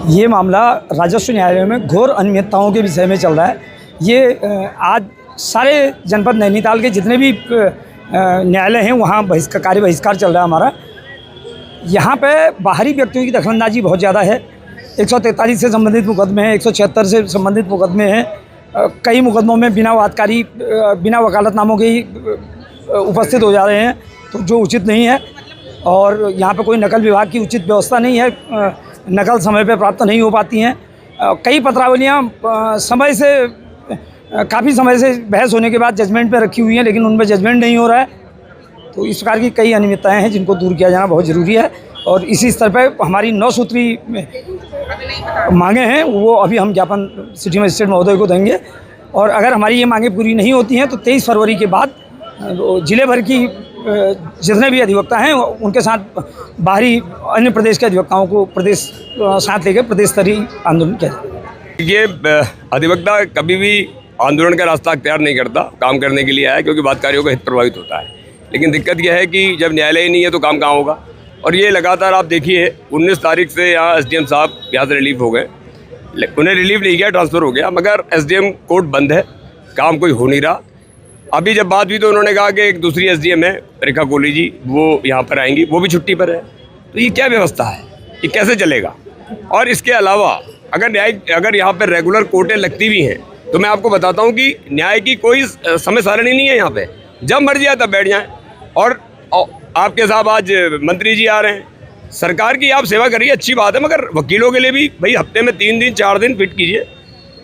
ये मामला राजस्व न्यायालय में घोर अनियमितताओं के विषय में चल रहा है। ये आज सारे जनपद नैनीताल के जितने भी न्यायालय हैं वहाँ कार्य बहिष्कार चल रहा है हमारा। यहाँ पे बाहरी व्यक्तियों की दखलंदाजी बहुत ज़्यादा है। 143 से संबंधित मुकदमे हैं, 176 से संबंधित मुकदमे हैं। कई मुकदमों में बिना वकालतनामों के ही उपस्थित हो जा रहे हैं, तो जो उचित नहीं है। और यहाँ पे कोई नकल विभाग की उचित व्यवस्था नहीं है, नकल समय पे प्राप्त नहीं हो पाती हैं। कई पत्रावलियाँ काफ़ी समय से बहस होने के बाद जजमेंट पे रखी हुई हैं, लेकिन उनमें जजमेंट नहीं हो रहा है। तो इस प्रकार की कई अनियमितताएँ हैं जिनको दूर किया जाना बहुत ज़रूरी है। और इसी स्तर पर हमारी 9 सूत्री मांगे हैं, वो अभी हम ज्ञापन सिटी मजिस्ट्रेट महोदय को देंगे। और अगर हमारी ये मांगे पूरी नहीं होती हैं तो 23 फरवरी के बाद जिले भर की जितने भी अधिवक्ता हैं उनके साथ बाहरी अन्य प्रदेश के अधिवक्ताओं को साथ लेकर प्रदेश स्तरीय आंदोलन किया जाएगा। ये अधिवक्ता कभी भी आंदोलन का रास्ता अख्तियार नहीं करता, काम करने के लिए आया, क्योंकि बातकारियों का हित प्रभावित होता है। लेकिन दिक्कत यह है कि जब न्यायालय नहीं है तो काम कहाँ होगा। और ये लगातार आप देखिए 19 तारीख से यहाँ SDM साहब यहाँ से रिलीफ हो गए, उन्हें रिलीफ नहीं किया, ट्रांसफ़र हो गया, मगर SDM कोर्ट बंद है, काम कोई हो नहीं रहा। अभी जब बात हुई तो उन्होंने कहा कि एक दूसरी SDM है रेखा कोहली जी, वो यहाँ पर आएंगी, वो भी छुट्टी पर है। तो ये क्या व्यवस्था है, ये कैसे चलेगा। और इसके अलावा अगर यहाँ पर रेगुलर कोर्टें लगती भी हैं तो मैं आपको बताता हूँ कि न्याय की कोई समय सारणी नहीं है यहाँ पे, जब मर्जी आए तब बैठ जाएँ। और आपके साहब आज मंत्री जी आ रहे हैं, सरकार की आप सेवा करिए, अच्छी बात है, मगर वकीलों के लिए भी भाई हफ्ते में 3 दिन 4 दिन फिट कीजिए।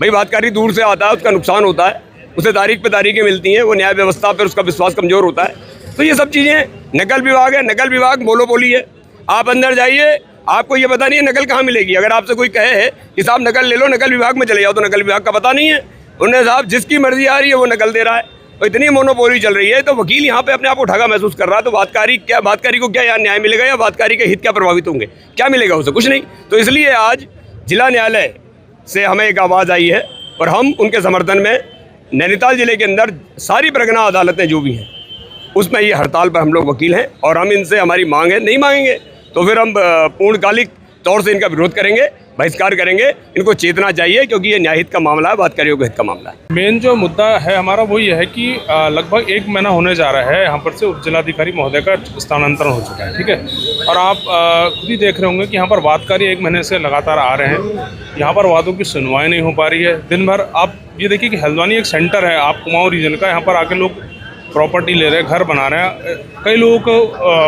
भाई बातकारी दूर से आता है, उसका नुकसान होता है, उसे तारीख पे तारीखें मिलती हैं, वो न्याय व्यवस्था पर उसका विश्वास कमज़ोर होता है। तो ये सब चीज़ें, नकल विभाग है, नकल विभाग मोनोपोली है। आप अंदर जाइए, आपको ये पता नहीं है नकल कहाँ मिलेगी। अगर आपसे कोई कहे कि साहब नकल ले लो, नकल विभाग में चले जाओ, तो नकल विभाग का पता नहीं है। उन्हें साहब जिसकी मर्जी आ रही है वो नकल दे रहा है। तो इतनी मोनोपोली चल रही है, तो वकील यहाँ पे अपने आप को ठगा महसूस कर रहा है। तो बातकारी को क्या यहाँ न्याय मिलेगा, या बातकारी के हित क्या प्रभावित होंगे, क्या मिलेगा उसे, कुछ नहीं। तो इसलिए आज जिला न्यायालय से हमें एक आवाज़ आई है और हम उनके समर्थन में नैनीताल जिले के अंदर सारी परगना अदालतें जो भी हैं उसमें ये हड़ताल पर हम लोग वकील हैं। और हम इनसे हमारी मांग है, नहीं मांगेंगे तो फिर हम पूर्णकालिक तौर से इनका विरोध करेंगे, बहिष्कार करेंगे। इनको चेतना चाहिए, क्योंकि ये न्यायहित का मामला है, बातकारियों के हित का मामला है। मेन जो मुद्दा है हमारा वो ये है कि लगभग 1 महीना होने जा रहा है यहाँ पर से उप जिलाधिकारी महोदय का स्थानांतरण हो चुका है, ठीक है। और आप खुद ही देख रहे होंगे कि यहाँ पर वादकारी 1 महीने से लगातार आ रहे हैं। यहाँ पर वादों की सुनवाई नहीं हो पा रही है। दिन भर आप ये देखिए कि हल्द्वानी एक सेंटर है आप कुमाऊँ रीजन का, यहाँ पर आके लोग प्रॉपर्टी ले रहे हैं, घर बना रहे हैं। कई लोगों को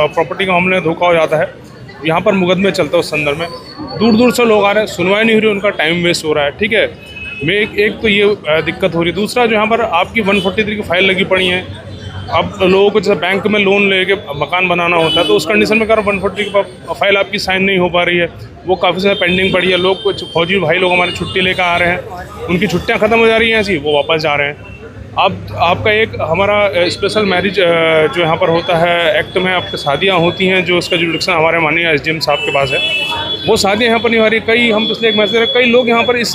प्रॉपर्टी का मामले में धोखा हो जाता है, यहाँ पर मुकदमे चलते हैं उस संदर्भ में। दूर दूर से लोग आ रहे हैं, सुनवाई नहीं हो रही, उनका टाइम वेस्ट हो रहा है, ठीक है। एक तो ये दिक्कत हो रही है। दूसरा जो यहाँ पर आपकी 143 की फाइल लगी पड़ी है। अब लोगों को जैसे बैंक में लोन लेके मकान बनाना होता है, तो उस कंडीशन में अगर 140 की फाइल आपकी साइन नहीं हो पा रही है, वो काफ़ी समय पेंडिंग पड़ी है। लोग कुछ फौजी भाई लोग हमारे छुट्टी लेकर आ रहे हैं, उनकी छुट्टियाँ ख़त्म हो जा रही हैं ऐसी, वो वापस जा रहे हैं। अब आपका एक हमारा स्पेशल मैरिज जो यहाँ पर होता है एक्ट में, आपकी शादियाँ होती हैं, जो उसका जुडिक्शन हमारे माननीय SDM साहब के पास है, वो शादियाँ यहाँ पर नहीं हो रही। कई हम पिछले 1 महीने से कई लोग यहाँ पर इस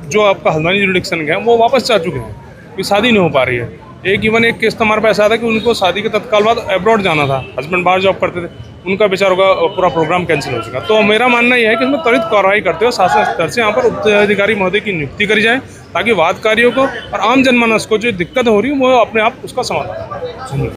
जो आपका हल्द्वानी जुडिक्शन है वो वापस जा चुके हैं, कि शादी नहीं हो पा रही है। एक केस तो हमारे पास आया था कि उनको शादी के तत्काल बाद अब्रॉड जाना था, हस्बैंड बाहर जॉब करते थे, उनका बेचारों का पूरा प्रोग्राम कैंसिल हो चुका। तो मेरा मानना यह है कि इसमें त्वरित कार्रवाई करते हुए शासन स्तर से यहाँ पर उप जिलाधिकारी महोदय की नियुक्ति करी जाए, ताकि वादकारियों को और आम जनमानस को जो दिक्कत हो रही है वो अपने आप उसका समाधान।